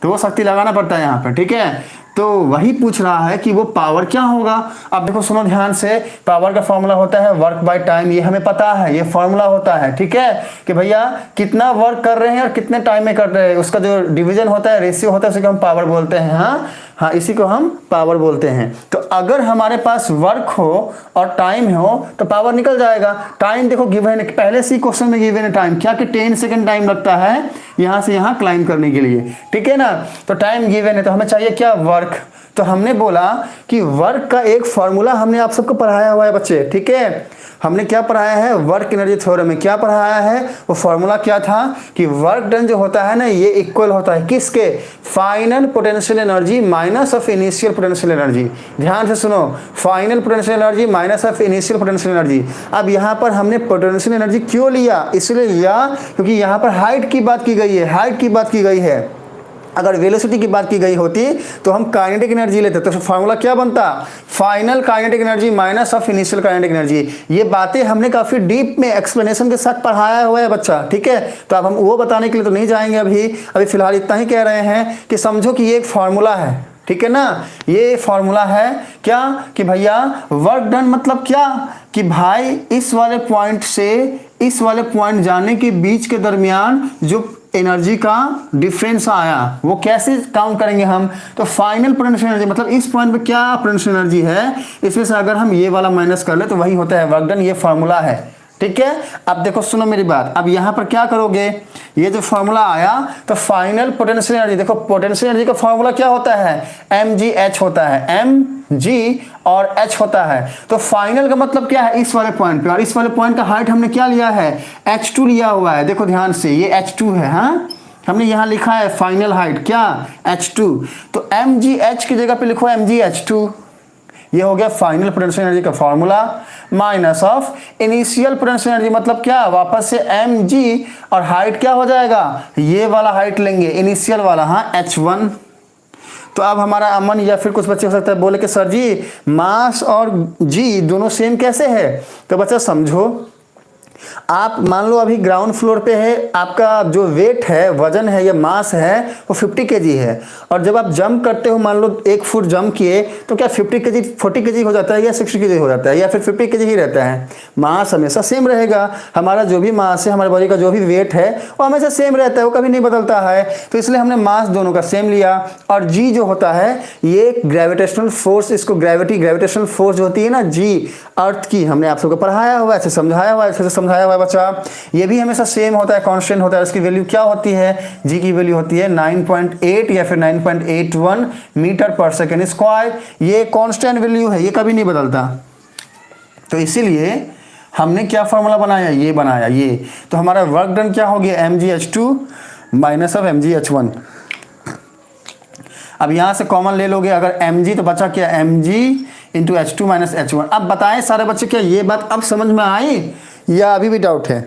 तो वो शक्ति लगाना पड़ता है यहाँ पर, ठीक है। तो वही पूछ रहा है कि वो पावर क्या होगा। अब देखो सुनो ध्यान से, पावर का फॉर्मूला होता है वर्क बाय टाइम, ये हमें पता है, ये फॉर्मूला होता है, ठीक है, कि भैया कितना वर्क कर रहे हैं और कितने टाइम में कर रहे हैं, उसका जो डिवीजन होता है, रेशियो होता है, उसी को हम पावर बोलते हैं। हाँ हाँ, इसी को हम पावर बोलते हैं। तो अगर हमारे पास वर्क हो और टाइम हो तो पावर निकल जाएगा। टाइम देखो गिवन है, पहले से क्वेश्चन में गिवन है टाइम, क्या कि 10 सेकंड टाइम लगता है यहाँ से यहाँ क्लाइंब करने के लिए, ठीक है ना। तो टाइम गिवन है, तो हमें चाहिए क्या, वर्क। तो हमने बोला कि वर्क का एक फॉर्मूला हमने आप सबको पढ़ाया हुआ है बच्चे, ठीक है। हमने क्या पढ़ाया है, वर्क एनर्जी थ्योरम में क्या पढ़ाया है, वो फॉर्मूला क्या था कि वर्क डन जो होता है ना, ये इक्वल होता है किसके, final potential energy minus of initial potential energy. ध्यान से सुनो, final potential energy minus of initial potential energy. अब यहाँ पर हमने पोटेंशियल एनर्जी क्यों लिया, इसलिए लिया क्योंकि यहाँ पर हाइट की बात की गई है, हाइट की बात की गई है। अगर वेलोसिटी की बात की गई होती तो हम काइनेटिक एनर्जी लेते, तो फार्मूला क्या बनता, final kinetic energy minus of initial kinetic energy. ये बातें हमने काफी डीप में एक्सप्लेनेशन के साथ पढ़ाया हुआ है बच्चा, ठीक है। तो अब हम वो बताने के लिए तो नहीं जाएंगे अभी फिलहाल इतना ही कह रहे हैं कि समझो कि ये एक फार्मूला है, ठीक है ना। ये फॉर्मूला है क्या कि भैया वर्क डन मतलब क्या कि भाई इस वाले पॉइंट से इस वाले पॉइंट जाने के बीच के दरमियान जो एनर्जी का डिफरेंस आया वो कैसे काउंट करेंगे हम, तो फाइनल पोटेंशियल एनर्जी मतलब इस पॉइंट पे क्या पोटेंशियल एनर्जी है, इसमें से अगर हम ये वाला माइनस कर ले तो वही होता है वर्क डन। ये फॉर्मूला है, ठीक है। अब देखो सुनो मेरी बात, अब यहाँ पर क्या करोगे, ये जो फॉर्मूला आया तो फाइनल पोटेंशियल एनर्जी, देखो पोटेंशियल एनर्जी का फॉर्मूला क्या होता है, mgh होता है, mg और h होता है। तो फाइनल का मतलब क्या है, इस वाले पॉइंट पे, और इस वाले पॉइंट का हाइट हमने क्या लिया है, h2 लिया हुआ है। देखो ध्यान से, ये h2 है, हाँ हमने यहाँ लिखा है फाइनल हाइट क्या, h2। तो mgh की जगह पे लिखो mgh2, ये हो गया फाइनल पोटेंशियल एनर्जी का formula, minus of initial potential energy मतलब क्या, वापस से mg और हाइट क्या हो जाएगा, ये वाला हाइट लेंगे इनिशियल वाला, हाँ h1। तो अब हमारा अमन या फिर कुछ बच्चे हो सकता है बोले कि सर जी मास और जी दोनों सेम कैसे है, तो बच्चा समझो, आप मान लो अभी ग्राउंड फ्लोर पे है, आपका जो वेट है, वजन है या मास है वो 50 केजी है, और जब आप जंप करते हो मान लो 1 फुट जंप किए तो क्या 50 केजी 40 केजी हो जाता है या 60 केजी हो जाता है या फिर 50 केजी ही रहता है, मास हमेशा सेम रहेगा। हमारा जो भी मास है, हमारे बॉडी का जो भी वेट है वो हमेशा सेम रहता है, वो कभी नहीं बदलता है। तो इसलिए हमने मास दोनों का सेम लिया। और जी जो होता है ये ग्रेविटेशनल फोर्स, इसको ग्रेविटेशनल फोर्स जो होती है ना जी अर्थ की, हमने आप सबको पढ़ाया हुआ है, ऐसे समझाया हुआ है, ऐसे समझाया हुआ है बच्चा, ये भी हमेशा सेम होता है, कांस्टेंट होता है। इसकी वैल्यू क्या होती है, जी की वैल्यू होती है 9.8 या फिर 9.81 मीटर पर सेकेंड स्क्वायर। ये कांस्टेंट वैल्यू है, ये कभी नहीं बदलता। तो इसीलिए हमने क्या फॉर्मूला बनाया, ये बनाया ये। तो हमारा वर्क डन क्या हो गया, mgh2 माइनस ऑफ mgh1। अब यहां से कॉमन ले लोगे अगर mg, तो बचा क्या mg into h2 minus h1। अब बताएं सारे बच्चे, क्या ये बात अब समझ में आई या अभी भी डाउट है?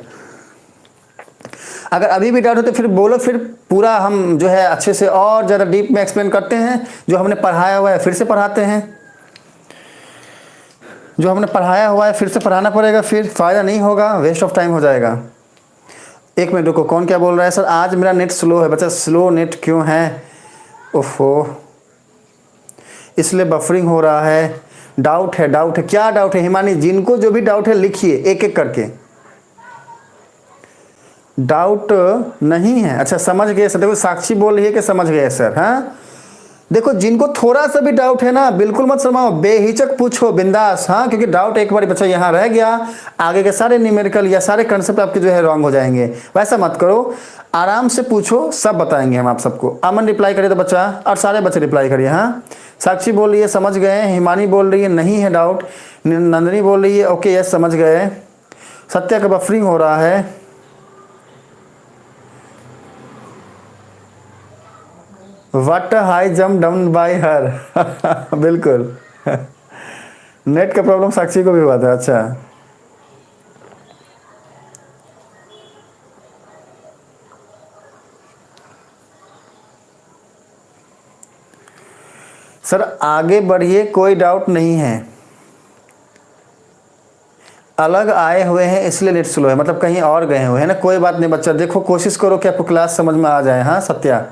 अगर अभी भी डाउट है तो फिर बोलो, फिर पूरा हम जो है अच्छे से और ज़्यादा डीप में एक्सप्लेन करते हैं। जो हमने पढ़ाया हुआ है फिर से पढ़ाते हैं, जो हमने पढ़ाया हुआ है फिर से पढ़ाना पड़ेगा, फिर फ़ायदा नहीं होगा, वेस्ट ऑफ टाइम हो जाएगा। एक मिनट रुको, कौन क्या बोल रहा है, सर आज मेरा नेट स्लो है। बच्चा स्लो नेट क्यों है, ओफो इसलिए बफरिंग हो रहा है, डाउट है, डाउट है, क्या डाउट है हिमानी? जिनको जो भी डाउट है लिखिए एक एक करके। डाउट नहीं है, अच्छा समझ गए सर। देखो साक्षी बोल रही है कि समझ गए सर, हाँ देखो जिनको थोड़ा सा भी डाउट है ना बिल्कुल मत शर्माओ, बेहिचक पूछो, बिंदास, हाँ क्योंकि डाउट एक बार बच्चा यहाँ रह गया, आगे के सारे न्यूमेरिकल या सारे कंसेप्ट आपके जो है रॉन्ग हो जाएंगे। वैसा मत करो, आराम से पूछो, सब बताएंगे हम आप सबको। अमन रिप्लाई करिए तो बच्चा, और सारे बच्चे रिप्लाई करिए। हाँ साक्षी बोल रही है समझ गए, हिमानी बोल रही है नहीं है डाउट, नंदनी बोल रही है ओके यस समझ गए, सत्या का बफरिंग हो रहा है, what high jump down by हर बिल्कुल नेट का प्रॉब्लम साक्षी को भी हुआ था। अच्छा सर आगे बढ़िए, कोई डाउट नहीं है, अलग आए हुए हैं इसलिए नेट स्लो है, मतलब कहीं और गए हुए हैं ना, कोई बात नहीं बच्चा। देखो कोशिश करो कि आपको क्लास समझ में आ जाए। हाँ सत्या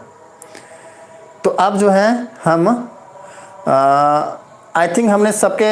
तो अब जो है हम आई थिंक हमने सबके